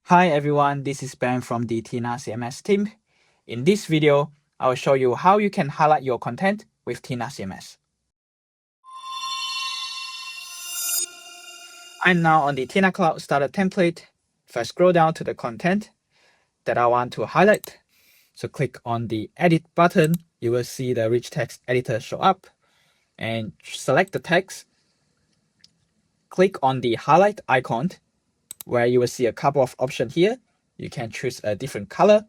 Hi everyone, this is Ben from the Tina CMS team. In this video, I will show you how you can highlight your content with Tina CMS. I'm now on the Tina Cloud Starter template. If I scroll down to the content that I want to highlight, so click on the Edit button, you will see the rich text editor show up and select the text. Click on the highlight icon where you will see a couple of options here. You can choose a different color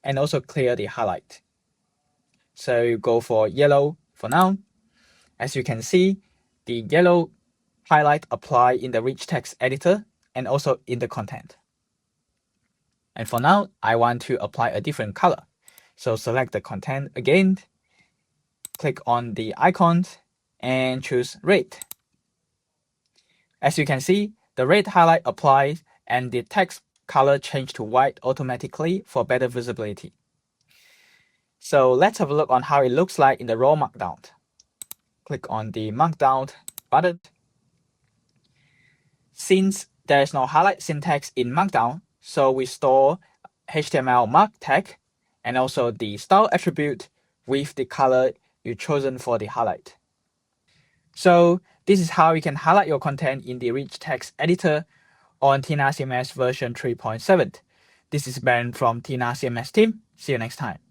and also clear the highlight. So you go for yellow for now. As you can see, the yellow highlight apply in the rich text editor and also in the content. And for now, I want to apply a different color. So select the content again, click on the icon and choose red. As you can see, the red highlight applies and the text color changed to white automatically for better visibility. So let's have a look on how it looks like in the raw Markdown. Click on the Markdown button. Since there is no highlight syntax in Markdown, so we store HTML mark tag and also the style attribute with the color you chosen for the highlight. So this is how you can highlight your content in the rich text editor on Tina CMS version 3.7. This is Ben from Tina CMS team. See you next time.